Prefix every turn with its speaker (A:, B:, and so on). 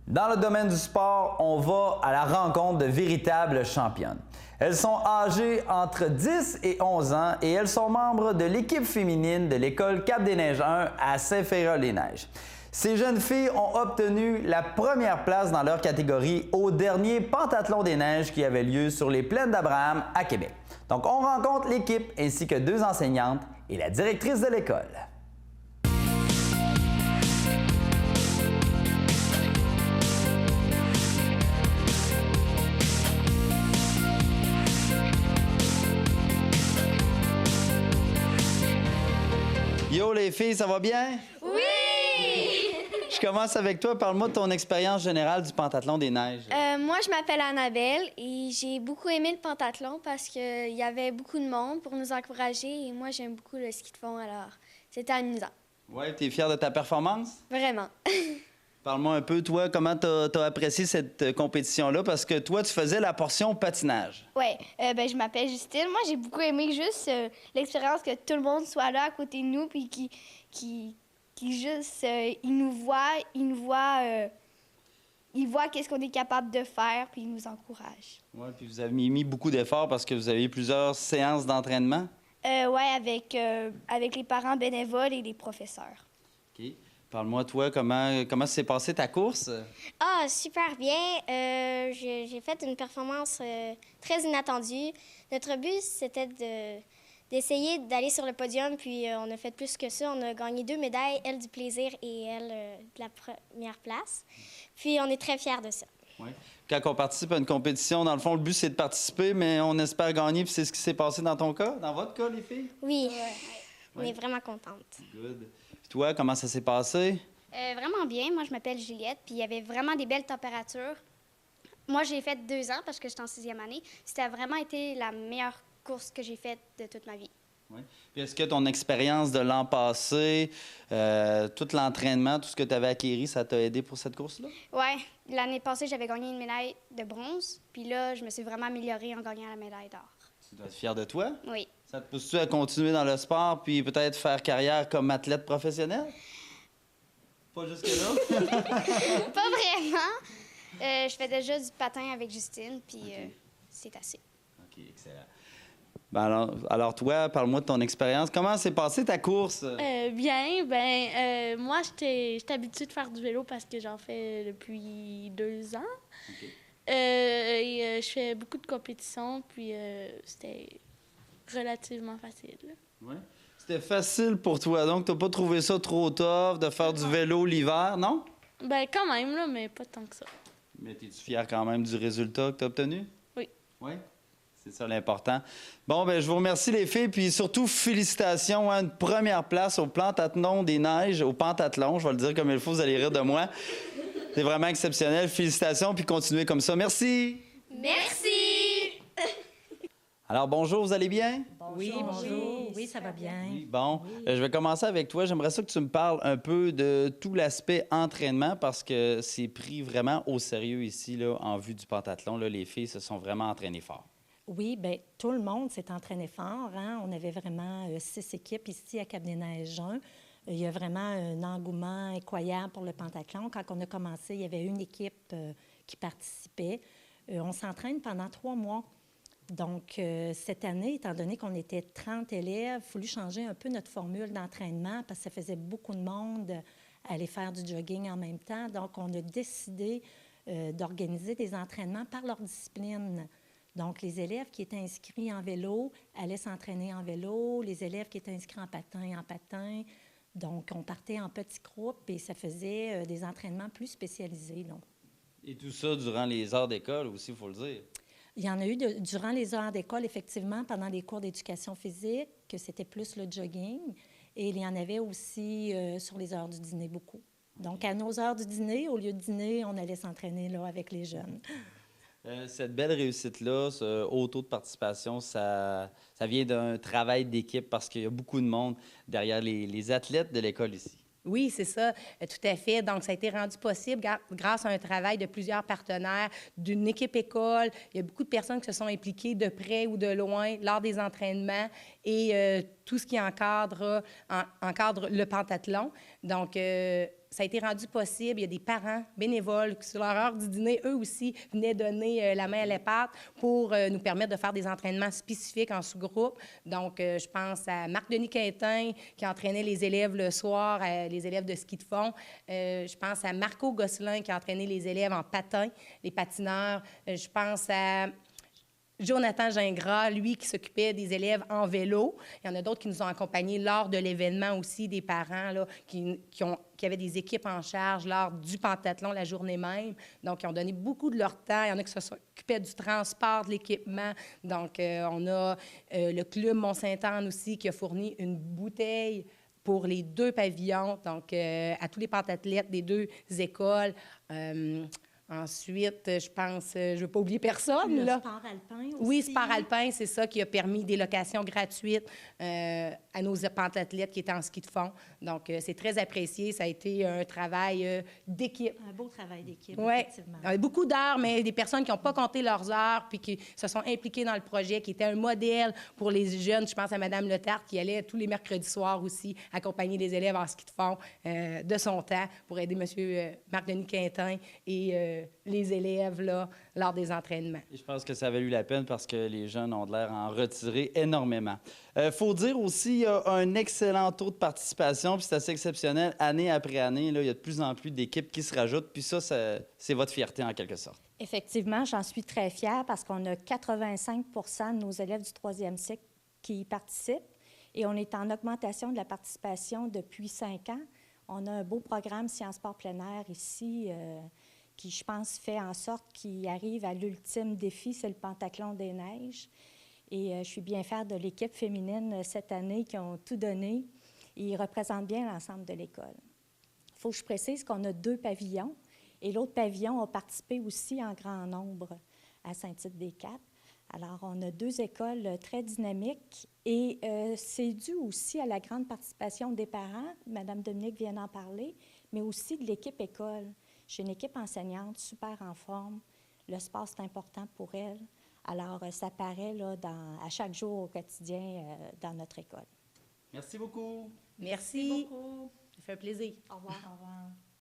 A: Dans le domaine du sport, on va à la rencontre de véritables championnes. Elles sont âgées entre 10 et 11 ans et elles sont membres de l'équipe féminine de l'école Cap-des-Neiges 1 à Saint-Féral-les-Neiges. Ces jeunes filles ont obtenu la première place dans leur catégorie au dernier Pentathlon des Neiges qui avait lieu sur les plaines d'Abraham à Québec. Donc on rencontre l'équipe ainsi que 2 enseignantes et la directrice de l'école. Yo les filles, ça va bien?
B: Oui!
A: Je commence avec toi. Parle-moi de ton expérience générale du pentathlon des neiges.
B: Moi, je m'appelle Annabelle et j'ai beaucoup aimé le pentathlon parce qu'il y avait beaucoup de monde pour nous encourager et moi, j'aime beaucoup le ski de fond, alors c'était amusant.
A: Ouais, t'es fière de ta performance?
B: Vraiment.
A: Parle-moi un peu, toi, comment t'as apprécié cette compétition-là? Parce que toi, tu faisais la portion patinage.
C: Oui, je m'appelle Justine. Moi, j'ai beaucoup aimé juste l'expérience que tout le monde soit là à côté de nous puis qui juste, il voit qu'est-ce qu'on est capable de faire puis il nous encourage.
A: Oui, puis vous avez mis beaucoup d'efforts parce que vous avez eu plusieurs séances d'entraînement.
C: Oui, avec les parents bénévoles et les professeurs.
A: OK. Parle-moi, toi, comment s'est passée ta course?
D: Ah, super bien. J'ai fait une performance très inattendue. Notre but, c'était d'essayer d'aller sur le podium, puis on a fait plus que ça. On a gagné 2 médailles, elle du plaisir et elle de la première place. Puis on est très fiers de ça.
A: Oui. Quand on participe à une compétition, dans le fond, le but, c'est de participer, mais on espère gagner, puis c'est ce qui s'est passé dans ton cas, dans votre cas, les filles?
D: Oui, on
A: Ouais.
D: est vraiment contente.
A: Good. Puis toi, comment ça s'est passé?
D: Vraiment bien. Moi, je m'appelle Juliette, puis il y avait vraiment des belles températures. Moi, j'ai fait 2 ans parce que j'étais en 6e année. C'était vraiment été la meilleure course que j'ai faite de toute ma vie.
A: Oui. Puis est-ce que ton expérience de l'an passé, tout l'entraînement, tout ce que tu avais acquis, ça t'a aidé pour cette course-là?
D: Ouais, l'année passée, j'avais gagné une médaille de bronze, puis là, je me suis vraiment améliorée en gagnant la médaille d'or.
A: Tu dois être fier de toi?
D: Oui.
A: Ça te pousse-tu à continuer dans le sport puis peut-être faire carrière comme athlète professionnel? Pas jusque-là?
D: Pas vraiment. Je fais déjà du patin avec Justine, puis c'est assez.
A: OK, excellent. Ben alors toi, parle-moi de ton expérience. Comment s'est passée ta course?
E: Bien, moi, j'étais habituée de faire du vélo parce que j'en fais depuis 2 ans.
A: OK.
E: Je fais beaucoup de compétitions, puis c'était relativement facile.
A: Ouais. C'était facile pour toi, donc t'as pas trouvé ça trop tough de faire du vélo l'hiver, non?
E: Ben quand même, là, mais pas tant que ça.
A: Mais es-tu fier quand même du résultat que tu as obtenu?
E: Oui.
A: Oui? C'est ça l'important. Bon, ben je vous remercie les filles, puis surtout félicitations à une première place au Pentathlon des Neiges, au Pentathlon, je vais le dire comme il faut, vous allez rire de moi. C'est vraiment exceptionnel. Félicitations, puis continuez comme ça. Merci!
B: Merci!
A: Alors bonjour, vous allez bien?
F: Oui, bonjour. Oui, ça va bien.
A: Oui, bon, je vais commencer avec toi. J'aimerais ça que tu me parles un peu de tout l'aspect entraînement parce que c'est pris vraiment au sérieux ici, là, en vue du pentathlon. Là, les filles se sont vraiment entraînées fort.
F: Oui, bien, tout le monde s'est entraîné fort. Hein? On avait vraiment 6 équipes ici à Cap-des-Neiges 1. Il y a vraiment un engouement incroyable pour le pentathlon. Quand on a commencé, il y avait une équipe qui participait. On s'entraîne pendant 3 mois. Donc, cette année, étant donné qu'on était 30 élèves, il a fallu changer un peu notre formule d'entraînement parce que ça faisait beaucoup de monde aller faire du jogging en même temps. Donc, on a décidé d'organiser des entraînements par leur discipline. Donc, les élèves qui étaient inscrits en vélo allaient s'entraîner en vélo, les élèves qui étaient inscrits en patin. Donc, on partait en petits groupes et ça faisait des entraînements plus spécialisés. Donc.
A: Et tout ça durant les heures d'école aussi, il faut le dire.
F: Il y en a eu durant les heures d'école, effectivement, pendant les cours d'éducation physique, que c'était plus le jogging. Et il y en avait aussi sur les heures du dîner, beaucoup. Donc, à nos heures du dîner, au lieu de dîner, on allait s'entraîner là avec les jeunes.
A: Cette belle réussite-là, ce haut taux de participation, ça vient d'un travail d'équipe parce qu'il y a beaucoup de monde derrière les athlètes de l'école ici.
G: Oui, c'est ça, tout à fait. Donc, ça a été rendu possible grâce à un travail de plusieurs partenaires, d'une équipe école. Il y a beaucoup de personnes qui se sont impliquées de près ou de loin lors des entraînements et tout ce qui encadre le pentathlon. Donc, ça a été rendu possible. Il y a des parents bénévoles qui, sur leur heure du dîner, eux aussi, venaient donner la main à la pâte pour nous permettre de faire des entraînements spécifiques en sous-groupe. Donc, je pense à Marc-Denis Quintin, qui entraînait les élèves le soir, les élèves de ski de fond. Je pense à Marco Gosselin, qui entraînait les élèves en patin, les patineurs. Je pense à Jonathan Gingras, lui, qui s'occupait des élèves en vélo. Il y en a d'autres qui nous ont accompagnés lors de l'événement aussi, des parents là, qui avaient des équipes en charge lors du pentathlon la journée même. Donc, ils ont donné beaucoup de leur temps. Il y en a qui s'occupaient du transport, de l'équipement. Donc, on a le Club Mont-Sainte-Anne aussi qui a fourni une bouteille pour les 2 pavillons, donc à tous les pentathlètes des 2 écoles. Ensuite, je pense, je ne veux pas oublier personne.
F: Le
G: là.
F: sport alpin aussi.
G: Oui, sport alpin, c'est ça qui a permis des locations gratuites à nos pentathlètes qui étaient en ski de fond. Donc, c'est très apprécié. Ça a été un travail d'équipe.
F: Un beau travail d'équipe,
G: Oui,
F: effectivement.
G: beaucoup d'heures, mais des personnes qui n'ont pas compté leurs heures puis qui se sont impliquées dans le projet, qui étaient un modèle pour les jeunes. Je pense à Mme Letarte qui allait tous les mercredis soirs aussi accompagner les élèves en ski de fond de son temps pour aider M. Marc-Denis Quintin et les élèves là, lors des entraînements.
A: Et je pense que ça a valu la peine parce que les jeunes ont de l'air à en retirer énormément. Faut dire aussi, il y a un excellent taux de participation, puis c'est assez exceptionnel. Année après année, là, il y a de plus en plus d'équipes qui se rajoutent, puis ça, c'est votre fierté en quelque sorte.
F: Effectivement, j'en suis très fière parce qu'on a 85 de nos élèves du 3e cycle qui y participent et on est en augmentation de la participation depuis 5 ans. On a un beau programme Sciences Sport plein air ici qui, je pense, fait en sorte qu'il arrive à l'ultime défi, c'est le pentathlon des neiges. Et je suis bien fière de l'équipe féminine cette année qui ont tout donné. Ils représentent bien l'ensemble de l'école. Il faut que je précise qu'on a 2 pavillons et l'autre pavillon a participé aussi en grand nombre à Saint-Tite-des-Capes. Alors, on a 2 écoles très dynamiques et c'est dû aussi à la grande participation des parents, Mme Dominique vient d'en parler, mais aussi de l'équipe école. J'ai une équipe enseignante super en forme. Le sport, c'est important pour elle. Alors, ça paraît là, à chaque jour au quotidien dans notre école.
A: Merci beaucoup.
G: Merci beaucoup. Ça fait un plaisir.
F: Au revoir. Au revoir.